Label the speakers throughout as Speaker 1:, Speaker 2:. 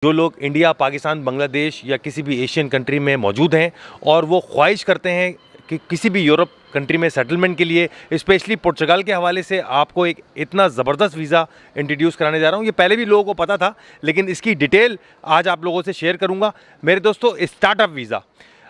Speaker 1: जो लोग इंडिया, पाकिस्तान, बांग्लादेश या किसी भी एशियन कंट्री में मौजूद हैं और वो ख्वाहिश करते हैं कि किसी भी यूरोप कंट्री में सेटलमेंट के लिए, स्पेशली पुर्तगाल के हवाले से आपको एक इतना ज़बरदस्त वीज़ा इंट्रोड्यूस कराने जा रहा हूँ। ये पहले भी लोगों को पता था, लेकिन इसकी डिटेल आज आप लोगों से शेयर करूँगा। मेरे दोस्तों, स्टार्टअप वीज़ा,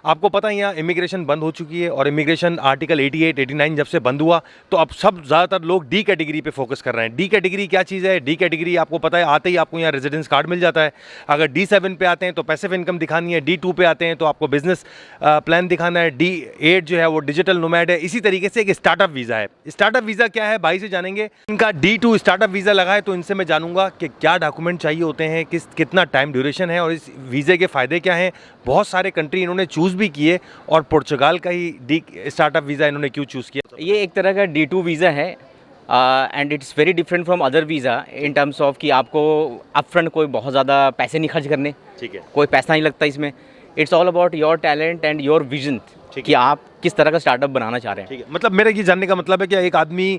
Speaker 1: आपको पता है यहाँ इमिग्रेशन बंद हो चुकी है और इमिग्रेशन आर्टिकल 88, 89 जब से बंद हुआ तो अब सब ज़्यादातर लोग डी कैटेगरी पे फोकस कर रहे हैं। डी कैटेगरी क्या चीज़ है? डी कैटेगरी आपको पता है, आते ही आपको यहाँ रेजिडेंस कार्ड मिल जाता है। अगर D7 पे आते हैं तो पैसिव इनकम दिखानी है, D2 पे आते हैं तो आपको बिजनेस प्लान दिखाना है, D8 जो है वो डिजिटल नोमैड है। इसी तरीके से एक स्टार्टअप वीज़ा है। स्टार्टअप वीज़ा क्या है, भाई से जानेंगे। इनका D2 स्टार्टअप वीज़ा लगा है तो इनसे मैं जानूंगा कि क्या डॉक्यूमेंट चाहिए होते हैं, कितना टाइम ड्यूरेशन है और इस वीज़े के फ़ायदे क्या हैं। बहुत सारे कंट्री इन्होंने चूज़ भी किए और पुर्तगाल का ही डी स्टार्टअप वीज़ा इन्होंने क्यों चूज़ किया?
Speaker 2: ये एक तरह का D2 वीज़ा है and it's very different from other visa in terms of कि आपको अपफ्रंट कोई बहुत ज़्यादा पैसे नहीं खर्च करने,
Speaker 1: ठीक है,
Speaker 2: कोई पैसा नहीं लगता इसमें। It's all about your talent and your vision कि आप किस तरह का स्टार्टअप बनाना चाह रहे हैं।
Speaker 1: ठीक है। मतलब मेरा ये जानने का मतलब है कि एक आदमी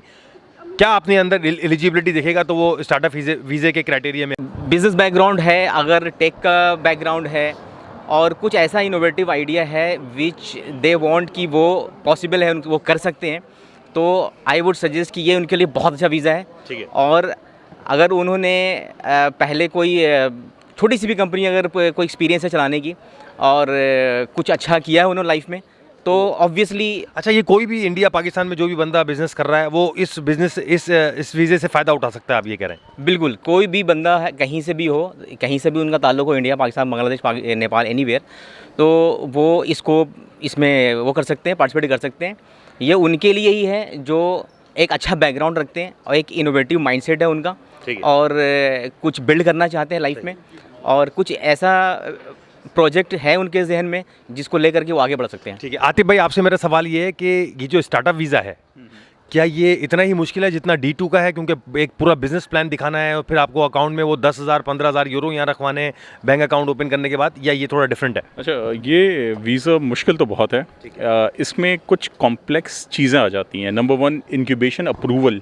Speaker 1: क्या अपने अंदर एलिजिबिलिटी देखेगा तो वो स्टार्टअप वीज़े के क्राइटेरिया में
Speaker 2: बिजनेस बैकग्राउंड है, अगर टेक का बैकग्राउंड है और कुछ ऐसा इनोवेटिव आइडिया है विच दे वांट कि वो पॉसिबल है, वो कर सकते हैं, तो आई वुड सजेस्ट कि ये उनके लिए बहुत अच्छा वीज़ा है।
Speaker 1: ठीक है।
Speaker 2: और अगर उन्होंने पहले कोई छोटी सी भी कंपनी अगर कोई एक्सपीरियंस है चलाने की और कुछ अच्छा किया है उन्होंने लाइफ में, तो ऑब्वियसली
Speaker 1: अच्छा, ये कोई भी इंडिया पाकिस्तान में जो भी बंदा बिजनेस कर रहा है वो इस बिजनेस इस वीज़े से फ़ायदा उठा सकता है, आप ये कह रहे हैं?
Speaker 2: बिल्कुल, कोई भी बंदा है, कहीं से भी हो, कहीं से भी उनका ताल्लुक हो, इंडिया, पाकिस्तान, बांग्लादेश, नेपाल, एनीवेयर, तो वो इसमें वो कर सकते हैं, पार्टिसिपेट कर सकते हैं। ये उनके लिए ही है जो एक अच्छा बैकग्राउंड रखते हैं और एक इनोवेटिव माइंडसेट है उनका, और कुछ बिल्ड करना चाहते हैं लाइफ में और कुछ ऐसा प्रोजेक्ट है उनके जहन में जिसको लेकर के वो आगे बढ़ सकते हैं।
Speaker 1: ठीक है। आतिफ भाई, आपसे मेरा सवाल ये है कि ये जो स्टार्टअप वीज़ा है, क्या ये इतना ही मुश्किल है जितना D2 का है? क्योंकि एक पूरा बिजनेस प्लान दिखाना है और फिर आपको अकाउंट में वो 10,000 15,000 यूरो यहाँ रखवाने हैं बैंक अकाउंट ओपन करने के बाद, या ये थोड़ा डिफरेंट है?
Speaker 3: अच्छा, ये वीज़ा मुश्किल तो बहुत है। इसमें कुछ कॉम्प्लेक्स चीज़ें आ जाती हैं। Number 1, incubation approval.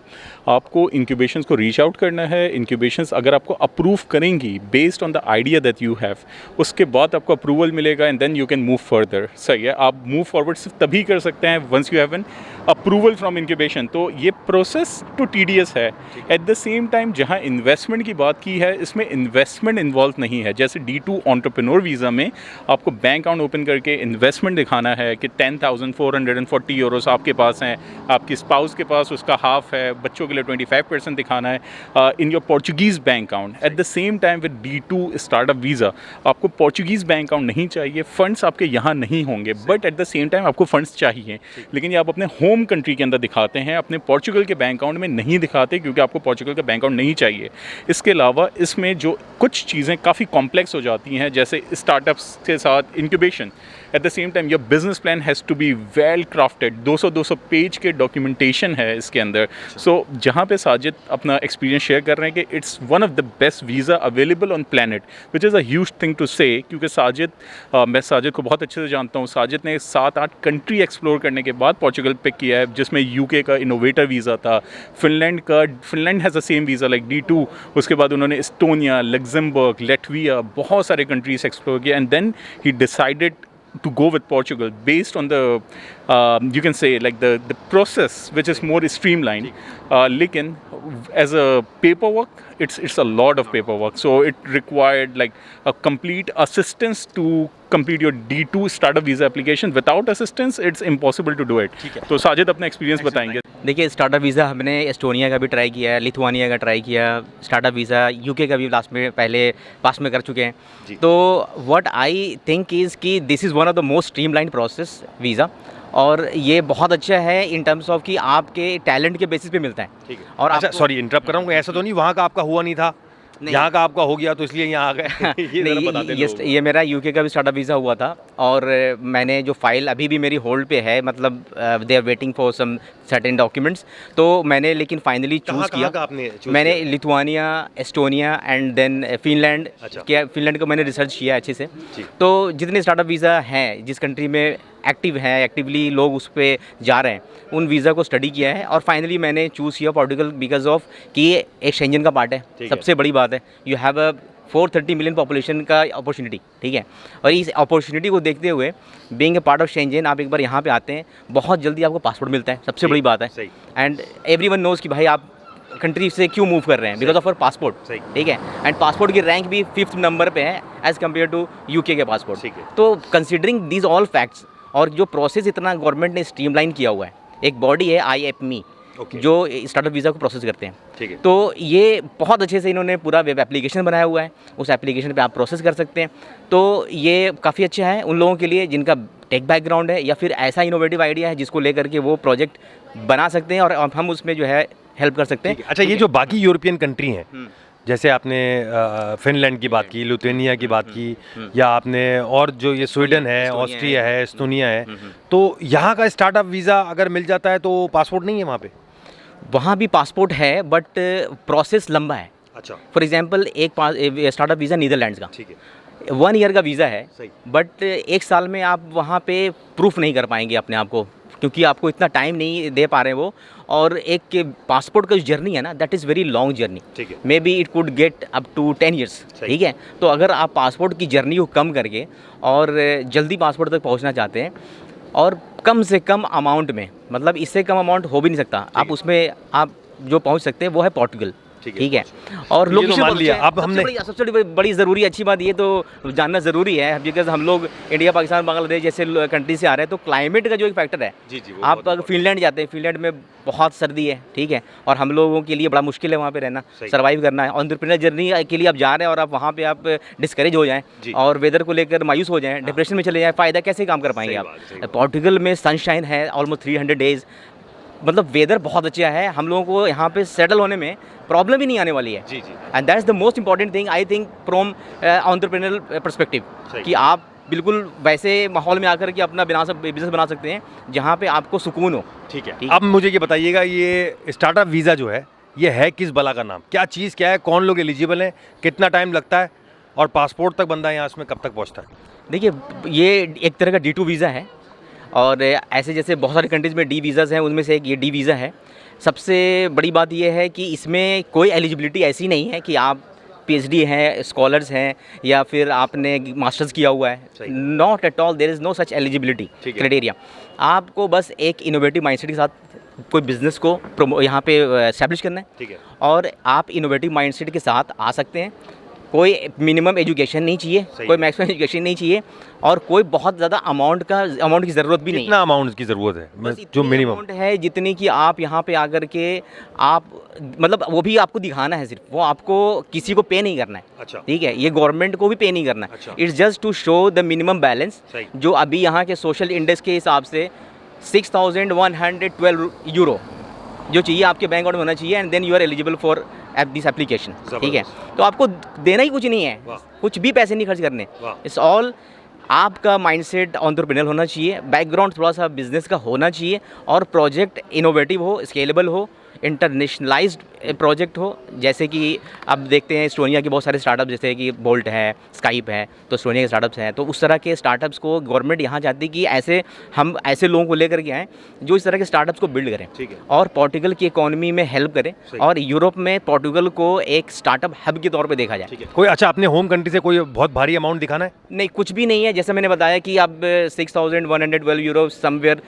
Speaker 3: आपको इंक्यूबेशंस को रीच आउट करना है। इंक्यूबेशंस अगर आपको अप्रूव करेंगी based on the idea that you have, उसके बाद आपको अप्रूवल मिलेगा and then you can move further. सही है, आप मूव फॉरवर्ड सिर्फ तभी कर सकते हैं once you have an approval from incubation. तो ये प्रोसेस तो टीडियस है। एट द सेम टाइम जहाँ इन्वेस्टमेंट की बात की है, इसमें इन्वेस्टमेंट इन्वॉल्व नहीं है। जैसे D2 एंटरप्रेन्योर वीज़ा में आपको बैंक अकाउंट ओपन करके इन्वेस्टमेंट दिखाना है कि 10,440 यूरोस आपके पास हैं, आपकी स्पाउस के पास उसका हाफ है, बच्चों के लिए 25% दिखाना है in your Portuguese bank account. Eight the same time with D2 startup visa आपको पोर्चुगीज़ बैंक अकाउंट नहीं चाहिए, फंड्स आपके यहाँ नहीं होंगे, but at the same time आपको फंड्स चाहिए, लेकिन ये आप अपने होम कंट्री के अंदर दिखाते हैं, अपने पोर्चुगल के बैंक अकाउंट में नहीं दिखाते क्योंकि आपको पोर्चुगल का बैंक अकाउंट नहीं चाहिए। इसके अलावा इसमें जो कुछ चीज़ें काफ़ी कॉम्प्लेक्स हो जाती हैं, जैसे स्टार्टअप्स के साथ incubation, at the same time your business plan has to be well crafted. 200 page के डॉक्यूमेंटेशन है इसके अंदर। सो जहाँ पे साजिद अपना एक्सपीरियंस शेयर कर रहे हैं कि it's one of the best visa available on planet, which is a huge thing to say, क्योंकि साजिद मैं साजिद को बहुत अच्छे से जानता हूँ। साजिद ने 7-8 कंट्री एक्सप्लोर करने के बाद पोर्चुगल पिक किया है, जिसमें UK का इनोवेटर वीज़ा था, Finland has the same visa like D2। उसके बाद उन्होंने एस्टोनिया, लग्जमबर्ग, लैटविया, बहुत सारे कंट्रीज एक्सप्लोर किया and then he decided to go with Portugal based on the you can say like the process which is more streamlined, lekin as a paperwork it's a lot of paperwork, so it required like a complete assistance to complete your D2 startup visa application. Without assistance it's impossible to do it. तो साजिद अपना experience बताएंगे।
Speaker 2: देखिए, startup visa हमने Estonia का भी try किया है, Lithuania का ट्राई किया, स्टार्टअप वीज़ा UK का भी पास में कर चुके हैं। तो व्हाट आई थिंक इज़ कि this is one of the most streamlined process visa, और ये बहुत अच्छा है इन टर्म्स ऑफ कि आपके टैलेंट के बेसिस पे मिलता है।
Speaker 1: ठीक है।
Speaker 2: और
Speaker 1: अच्छा, सॉरी इंटरप्ट कर रहा हूँ, ऐसा तो नहीं वहाँ का आपका हुआ नहीं था, यहाँ का आपका हो गया तो इसलिए यहाँ आ गए?
Speaker 2: ये मेरा UK का भी स्टार्टअप वीज़ा हुआ था और मैंने जो फाइल अभी भी मेरी होल्ड पे है, मतलब they are waiting for some certain documents, तो मैंने लेकिन फाइनली चूज़ किया। मैंने Lithuania, Estonia and then Finland किया। फिनलैंड को मैंने रिसर्च किया अच्छे से। तो जितने स्टार्टअप वीज़ा हैं जिस कंट्री में एक्टिव हैं, एक्टिवली लोग उस पर जा रहे हैं, उन वीज़ा को स्टडी किया है और फाइनली मैंने चूज़ किया पोर्टुगल बिकॉज ऑफ कि ये एक शेंजन का पार्ट है। सबसे बड़ी बात है, you have a 430 million population का अपॉर्चुनिटी, ठीक है। और इस अपॉर्चुनिटी को देखते हुए being a part of Schengen आप एक बार यहाँ पे आते हैं, बहुत जल्दी आपको पासपोर्ट मिलता है, सबसे बड़ी बात है। एंड एवरीवन नोज़ कि भाई आप कंट्री से क्यों मूव कर रहे हैं, बिकॉज ऑफ और पासपोर्ट, ठीक है। एंड पासपोर्ट की रैंक भी 5th नंबर पे है एज़ कम्पेयर टू यूके के पासपोर्ट। तो कंसिडरिंग दीज ऑल फैक्ट्स, और जो प्रोसेस इतना गवर्नमेंट ने स्ट्रीमलाइन किया हुआ है, एक बॉडी है IFME जो स्टार्टअप वीज़ा को प्रोसेस करते हैं, ठीक है। तो ये बहुत अच्छे से इन्होंने पूरा वेब एप्लीकेशन बनाया हुआ है, उस एप्लीकेशन पे आप प्रोसेस कर सकते हैं। तो ये काफ़ी अच्छा है उन लोगों के लिए जिनका टेक बैकग्राउंड है या फिर ऐसा इनोवेटिव आइडिया है जिसको लेकर के वो प्रोजेक्ट बना सकते हैं और हम उसमें जो है हेल्प कर सकते हैं।
Speaker 1: अच्छा, ये जो बाकी यूरोपियन कंट्री हैं, जैसे आपने फिनलैंड की बात की, लिथुआनिया की बात की, या आपने और जो ये स्वीडन है, ऑस्ट्रिया है, एस्टोनिया है, तो यहाँ का स्टार्टअप वीज़ा अगर मिल जाता है तो पासपोर्ट नहीं है वहाँ पे?
Speaker 2: वहाँ भी पासपोर्ट है बट प्रोसेस लंबा है। अच्छा, फॉर एग्जांपल एक स्टार्टअप वीज़ा नीदरलैंड्स का, ठीक है, 1 ईयर का वीज़ा है, बट 1 साल में आप वहाँ पे प्रूफ नहीं कर पाएंगे अपने आप को, क्योंकि आपको इतना टाइम नहीं दे पा रहे वो। और एक पासपोर्ट का जो जर्नी है ना, that is very long journey, maybe it could get up to 10 years, ठीक है। तो अगर आप पासपोर्ट की जर्नी को कम करके और जल्दी पासपोर्ट तक पहुंचना चाहते हैं और कम से कम अमाउंट में, मतलब इससे कम अमाउंट हो भी नहीं सकता, आप उसमें आप जो पहुंच सकते हैं वो है पोर्टुगल, ठीक है। और लोग
Speaker 1: तो मान लिया अब हमने
Speaker 2: सबसे बड़ी ज़रूरी अच्छी बात ये तो जानना ज़रूरी है, बिकॉज हम लोग इंडिया, पाकिस्तान, बांग्लादेश जैसे कंट्री से आ रहे हैं, तो क्लाइमेट का जो एक फैक्टर है, आप अगर फिनलैंड जाते हैं, फिनलैंड में बहुत सर्दी है, ठीक है, और हम लोगों के लिए बड़ा मुश्किल है वहाँ पे रहना, सर्वाइव करना है। एंटरप्रेन्योर जर्नी के लिए आप जा रहे हैं और आप वहाँ पे आप डिस्करेज हो जाएं और वेदर को लेकर मायूस हो जाएं, डिप्रेशन में चले जाएं, फ़ायदा कैसे काम कर पाएंगे आप? पोर्टुगल में सनशाइन है ऑलमोस्ट 300 डेज़, मतलब वेदर बहुत अच्छा है, हम लोगों को यहाँ पे सेटल होने में प्रॉब्लम ही नहीं आने वाली है। And that is the most important thing I think from entrepreneurial perspective, कि आप बिल्कुल वैसे माहौल में आकर के अपना बिजनेस बना सकते हैं जहाँ पे आपको सुकून हो, ठीक है।
Speaker 1: अब मुझे ये बताइएगा, ये स्टार्टअप वीज़ा जो है ये है किस बला का नाम, क्या चीज़ क्या है, कौन लोग एलिजिबल हैं, कितना टाइम लगता है, और पासपोर्ट तक बंदा यहाँ इसमें कब तक पहुँचता है?
Speaker 2: देखिए, ये एक तरह का D2 वीज़ा है, और ऐसे जैसे बहुत सारी कंट्रीज़ में D वीज़ाज़ हैं, उनमें से एक ये D वीज़ा है। सबसे बड़ी बात ये है कि इसमें कोई एलिजिबिलिटी ऐसी नहीं है कि आप PhD हैं, स्कॉलर्स हैं, या फिर आपने मास्टर्स किया हुआ है, not at all, there is no such eligibility criteria. आपको बस एक इनोवेटिव माइंडसेट के साथ कोई बिज़नेस को यहाँ पे एस्टैब्लिश करना है, ठीक है, और आप इनोवेटिव माइंडसेट के साथ आ सकते हैं। कोई मिनिमम एजुकेशन नहीं चाहिए, कोई मैक्सिमम एजुकेशन नहीं चाहिए, और कोई बहुत ज़्यादा अमाउंट की ज़रूरत भी नहीं है।
Speaker 1: कितना अमाउंट की ज़रूरत है? जो मिनिमम
Speaker 2: अमाउंट है जितनी कि आप यहाँ पे आकर के आप, मतलब वो भी आपको दिखाना है, सिर्फ वो आपको किसी को पे नहीं करना है, अच्छा, ठीक है, ये गवर्नमेंट को भी पे नहीं करना है, अच्छा। It's just to show the minimum balance, जो अभी यहाँ के सोशल इंडेक्स के हिसाब से 6112 यूरो जो चाहिए आपके बैंक अकाउंट में होना चाहिए, and then you are eligible for this application, ठीक है। तो आपको देना ही कुछ नहीं है, कुछ भी पैसे नहीं खर्च करने, इट्स ऑल आपका माइंडसेट एंटरप्रेन्योर होना चाहिए, बैकग्राउंड थोड़ा सा बिजनेस का होना चाहिए, और प्रोजेक्ट इनोवेटिव हो, स्केलेबल हो, इंटरनेशनलाइज्ड प्रोजेक्ट हो। जैसे कि अब देखते हैं एस्टोनिया के बहुत सारे स्टार्टअप, जैसे कि बोल्ट है, स्काइप है, तो एस्टोनिया के स्टार्टअप्स हैं, तो उस तरह के स्टार्टअप्स को गवर्नमेंट यहाँ चाहती है कि हम ऐसे लोगों को लेकर के आएँ जो इस तरह के स्टार्टअप्स को बिल्ड करें, ठीक है, और पोर्टुगल की इकोनॉमी में हेल्प करें, और यूरोप में पोर्टुगल को एक स्टार्टअप हब के तौर पर देखा जाए।
Speaker 1: कोई अच्छा अपने होम कंट्री से कोई बहुत भारी अमाउंट दिखाना है?
Speaker 2: नहीं, कुछ भी नहीं है। जैसे मैंने बताया कि अब 6112 euro, somewhere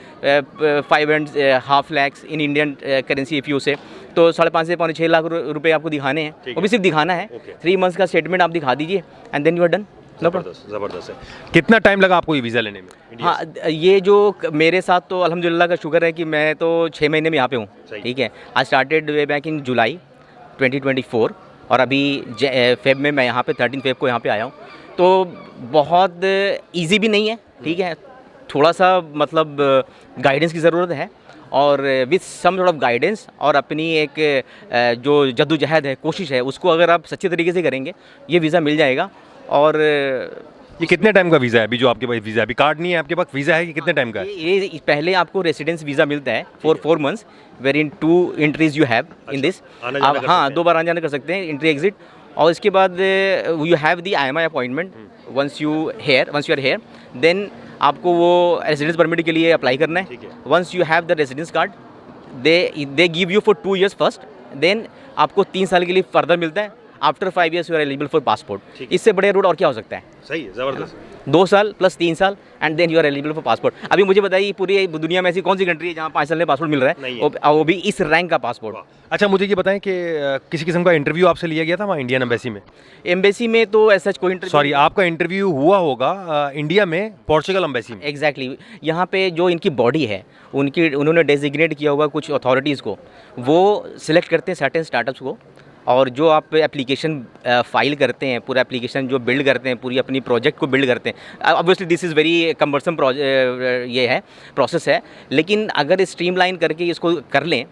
Speaker 2: 5.5 lakh in Indian currency if you से, तो 5.5 से 6 लाख रुपए आपको दिखाने हैं, वो भी सिर्फ दिखाना है। 3 मंथ्स का स्टेटमेंट आप दिखा दीजिए and then you are done.
Speaker 1: ज़बरदस्त है। कितना टाइम लगा आपको ये वीज़ा लेने में?
Speaker 2: हाँ, ये जो मेरे साथ तो अल्हम्दुलिल्लाह का शुक्र है कि मैं तो 6 महीने में यहाँ पे हूँ, ठीक है। I started way back in जुलाई 2024, और अभी फेब में मैं यहाँ पे 13 फेब को यहाँ पे आया हूँ। तो बहुत ईजी भी नहीं है, ठीक है, थोड़ा सा मतलब गाइडेंस की ज़रूरत है, और with some sort of guidance और अपनी एक जो जद्दोजहद है, कोशिश है, उसको अगर आप सच्चे तरीके से करेंगे, ये वीज़ा मिल जाएगा। और
Speaker 1: ये कितने टाइम का वीज़ा है अभी जो आपके पास वीज़ा है? अभी कार्ड नहीं है आपके पास, वीज़ा है कि कितने टाइम का है?
Speaker 2: ये पहले आपको रेसिडेंस वीज़ा मिलता है for 4 months, wherein 2 entries you have in this. आप हाँ 2 बार आने जाने कर सकते हैं, एंट्री एग्जिट, और इसके बाद you have the IMI appointment. Once you are here then आपको वो रेसिडेंस परमिट के लिए अप्लाई करना है। Once you have the residence card, they give you for 2 years first, then आपको 3 साल के लिए फर्दर मिलता है। After 5 years you are eligible for passport. इससे बड़े रूट और क्या हो सकता है?
Speaker 1: सही है, ज़बरदस्त।
Speaker 2: 2 साल प्लस 3 साल and then you are eligible for passport. अभी मुझे बताइए पूरी दुनिया में ऐसी कौन सी कंट्री है जहाँ 5 साल में पासपोर्ट मिल रहा
Speaker 1: नहीं
Speaker 2: है, वो भी इस रैंक का पासपोर्ट।
Speaker 1: अच्छा, मुझे ये बताएं कि किसी किस्म का इंटरव्यू आपसे लिया गया था वहाँ इंडियन एम्बेसी में?
Speaker 2: एम्बेसी में तो ऐसा कोई इंटरव्यू,
Speaker 1: सॉरी, आपका इंटरव्यू हुआ होगा इंडिया में पोर्चुगल एम्बेसी में।
Speaker 2: एग्जैक्टली यहाँ पे जो इनकी बॉडी है उन्होंने डेजिग्नेट किया हुआ कुछ अथॉरिटीज़ को, वो सिलेक्ट करते हैं सर्टेन स्टार्टअप्स को, और जो आप एप्लीकेशन फाइल करते हैं, पूरा एप्लीकेशन जो बिल्ड करते हैं, पूरी अपनी प्रोजेक्ट को बिल्ड करते हैं। Obviously this is very cumbersome ये है प्रोसेस है, लेकिन अगर स्ट्रीमलाइन करके इसको कर लें,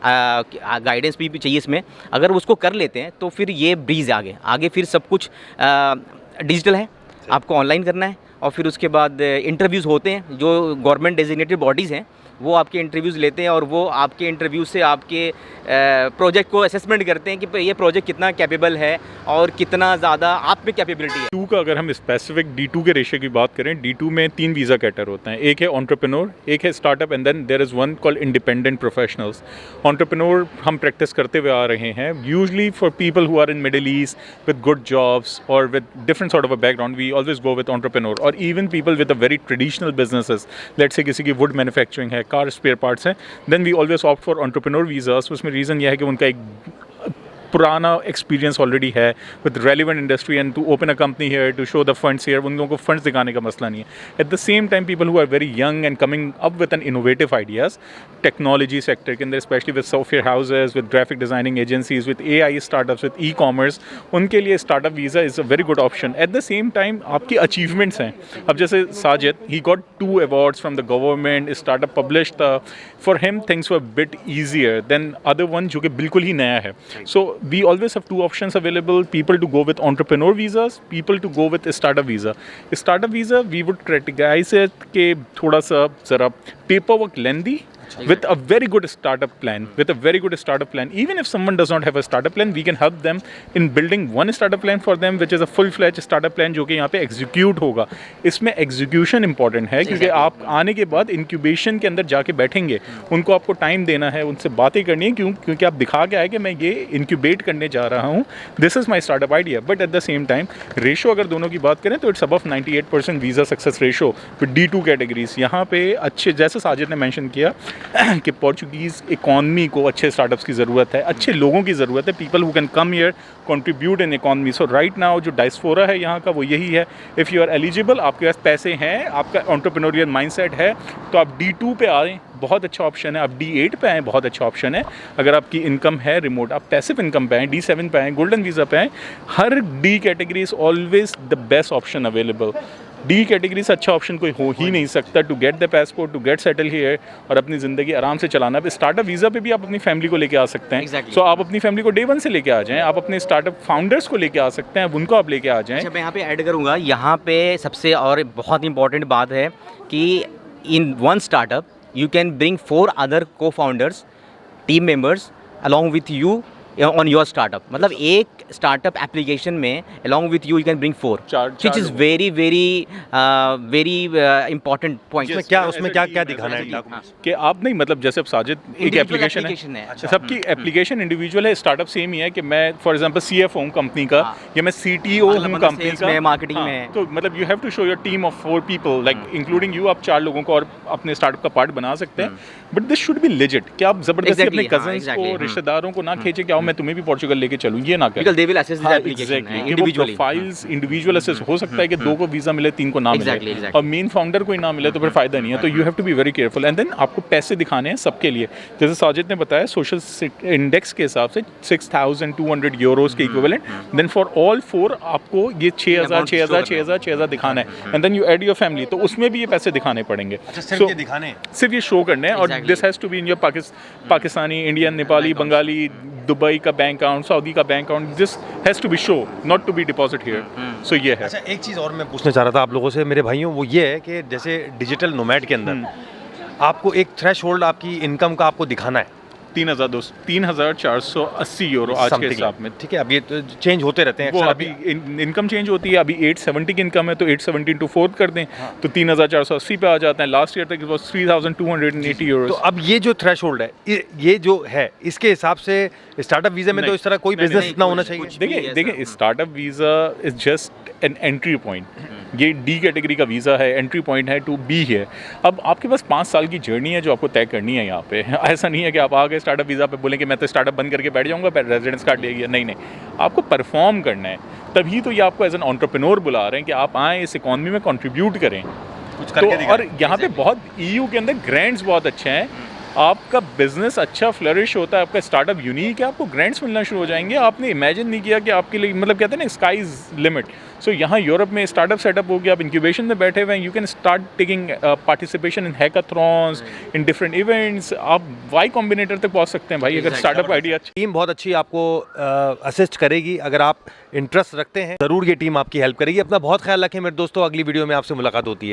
Speaker 2: गाइडेंस भी चाहिए इसमें, अगर उसको कर लेते हैं तो फिर ये ब्रीज आगे फिर सब कुछ डिजिटल है, आपको ऑनलाइन करना है, और फिर उसके बाद इंटरव्यूज़ होते हैं। जो गवर्नमेंट डेजिग्नेटेड बॉडीज़ हैं वो आपके इंटरव्यूज़ लेते हैं, और वो आपके इंटरव्यू से आपके प्रोजेक्ट को असेसमेंट करते हैं कि ये प्रोजेक्ट कितना कैपेबल है और कितना ज़्यादा आप में कैपेबिलिटी है।
Speaker 3: D2 का अगर हम स्पेसिफिक D2 के रेशियो की बात करें, D2 में 3 वीज़ा कैटर होते हैं। एक है एंटरप्रेन्योर, एक है startup, and then there is one called independent professionals. Entrepreneur हम प्रैक्टिस करते हुए आ रहे हैं usually for people who are in Middle East with good jobs और with different sort of a background, we always go with entrepreneur. और even people with a very traditional businesses, let's say किसी की wood manufacturing है, car spare parts हैं, then we always opt for entrepreneur visas. उसमें reason यह है कि उनका एक पुराना एक्सपीरियंस ऑलरेडी है with relevant industry, and to open a company here, to show the funds here, उन लोगों को फंड्स दिखाने का मसला नहीं है। At the same time people who are very young and coming up with an innovative ideas technology sector के अंदर, specially with software houses, with graphic designing agencies, with AI startups, with e-commerce, उनके लिए startup visa is a very good option. At the same time आपकी achievements हैं। अब जैसे Sajid, he got 2 awards from the government, startup publish था, for him things were bit easier than other one जो कि बिल्कुल ही नया है। So we always have 2 options available, people to go with entrepreneur visas, people to go with startup visa. Startup visa we would categorize it के थोड़ा सा ज़रा paperwork lengthy with a very good startup plan, even if someone does not have a startup plan, we can help them in building one startup plan for them, which is a full-fledged startup plan जो कि यहाँ पे execute होगा। इसमें execution important है, क्योंकि आप आने के बाद incubation के अंदर जाके बैठेंगे, उनको आपको time देना है, उनसे बातें करनी है, क्योंकि आप दिखा के आए कि मैं ये incubate करने जा रहा हूँ, this is my startup idea, but at the same time ratio अगर दोनों की बात करें तो it's above 98% visa success ratio with D2 categories। यहाँ पे अच्छे, जैसे साजिद ने mention किया कि पोर्चुगीज़ इकॉनमी को अच्छे स्टार्टअप्स की ज़रूरत है, अच्छे लोगों की ज़रूरत है, people who can come here contribute in economy. So right now जो डायस्पोरा है यहाँ का वो यही है, इफ़ यू आर एलिजिबल, आपके पास पैसे हैं, आपका एंटरप्रेन्योरियल माइंडसेट है, तो आप D2 पे आएँ, बहुत अच्छा ऑप्शन है। आप D8 पे आएँ, बहुत अच्छा ऑप्शन है। अगर आपकी इनकम है रिमोट, आप पैसिव इनकम पे आएँ, D7 पे आएँ, गोल्डन वीज़ा पे आएँ। हर D category is always the best option available. D category से अच्छा ऑप्शन कोई हो ही नहीं सकता to get the passport, to get settle here और अपनी ज़िंदगी आराम से चलाना। स्टार्टअप वीज़ा पे भी आप अपनी फैमिली को लेके आ सकते हैं। सो आप अपनी फैमिली को Day 1 से लेके आ जाएं, आप अपने स्टार्टअप फाउंडर्स को लेके आ सकते हैं, उनको आप लेके आ जाएं।
Speaker 2: अच्छा, मैं यहाँ पे ऐड करूँगा, यहाँ पे सबसे और बहुत इंपॉर्टेंट बात है कि in one startup you can bring 4 other co-founders, team members along with you on your startup। मतलब एक स्टार्टअप एप्लीकेशन में along with you can bring 4, which is very important point।
Speaker 1: उसमें क्या दिखाना है
Speaker 3: कि आप नहीं, मतलब जैसे अब साजिद एक एप्लीकेशन है, सबकी एप्लीकेशन इंडिविजुअल है, स्टार्टअप सेम ही है कि मैं फॉर एग्जांपल CFO हूँ कंपनी का, या मैं CTO हूँ कंपनी का,
Speaker 2: मार्केटिंग में,
Speaker 3: तो मतलब you have to show your team of 4 people like including you. आप 4 लोगों को और अपने स्टार्टअप का पार्ट बना सकते हैं, but this should be legit कि आप जबरदस्ती अपने कजन्स को, रिश्तेदारों को ना खींचे कि आओ मैं तुम्हें भी पोर्चुगल लेके चलूँ, ये ना करें।
Speaker 2: Because they will assess the application individually।
Speaker 3: Files individual assess हो सकता है कि 2 को वीज़ा मिले, 3 को ना मिले, और मेन फाउंडर को ही ना मिले तो फिर फ़ायदा नहीं है। तो you have to be very careful, and then आपको पैसे दिखाने हैं सबके लिए। जैसे साजिद ने बताया, सोशल इंडेक्स के हिसाब से 6,200 यूरोस के इक्विवेलेंट, देन फॉर ऑल 4 आपको ये 6,000 दिखाना है, and then you add your family, तो उसमें भी ये पैसे दिखाने पड़ेंगे। सिर्फ ये शो करने हैं, और this has to be in your Pakistani, Indian, Nepali, Bengali, Dubai का बैंक अकाउंट, सऊदी का bank account, this has to be show, not to be deposit here. So ये है।
Speaker 1: अच्छा, एक चीज़ और मैं पूछना चाह रहा था आप लोगों से मेरे भाइयों, वो ये है कि जैसे डिजिटल नोमैड के अंदर आपको एक थ्रेशोल्ड आपकी इनकम का आपको दिखाना है,
Speaker 3: 3,480 यूरो आज के हिसाब में।
Speaker 1: ठीक है, अब ये तो चेंज होते रहते हैं
Speaker 3: वो
Speaker 1: अक्सर।
Speaker 3: अभी इनकम चेंज होती है, अभी 870 की इनकम है तो 870 इंटू 4 कर दें तो 3,480 पे आ जाता है। लास्ट ईयर तक इट वाज 3,280
Speaker 1: तो
Speaker 3: यूरो।
Speaker 1: अब ये जो थ्रेशोल्ड है, ये जो है, इसके हिसाब से स्टार्टअप वीज़ा में तो इस तरह कोई बिजनेस इतना होना चाहिए।
Speaker 3: देखिए startup visa is just an entry point. ये डी कैटेगरी का वीज़ा है, एंट्री पॉइंट है टू बी है। अब आपके पास 5 साल की जर्नी है जो आपको तय करनी है यहाँ पे। ऐसा नहीं है कि आप आ गए स्टार्टअप वीज़ा पे बोलें कि मैं तो स्टार्टअप बंद करके बैठ जाऊँगा, रेजिडेंस कार्ड ले गया। नहीं, आपको परफॉर्म करना है, तभी तो ये आपको एज एन एंटरप्रेन्योर बुला रहे हैं कि आप आएँ, इस इकॉनमी में कंट्रीब्यूट करें
Speaker 1: कुछ
Speaker 3: तो। और यहाँ पे बहुत EU के अंदर ग्रांट्स बहुत अच्छे हैं। आपका बिजनेस अच्छा फ्लरिश होता है, आपका स्टार्टअप यूनिक है, आपको ग्रांट्स मिलना शुरू हो जाएंगे। आपने इमेजिन नहीं किया कि आपके लिए, मतलब कहते हैं ना, स्काई इज लिमिट। सो यहाँ यूरोप में स्टार्टअप सेटअप हो गया, आप इंक्यूबेशन में बैठे हुए हैं, you can start taking participation in hackathons, in different events. आप वाई कॉम्बिनेटर तक पहुँच सकते हैं भाई, अगर स्टार्टअप आइडिया।
Speaker 1: टीम बहुत अच्छी आपको असिस्ट करेगी, अगर आप इंटरेस्ट रखते हैं ज़रूर ये टीम आपकी हेल्प करेगी। अपना बहुत ख्याल रखें मेरे दोस्तों, अगली वीडियो में आपसे मुलाकात होती है।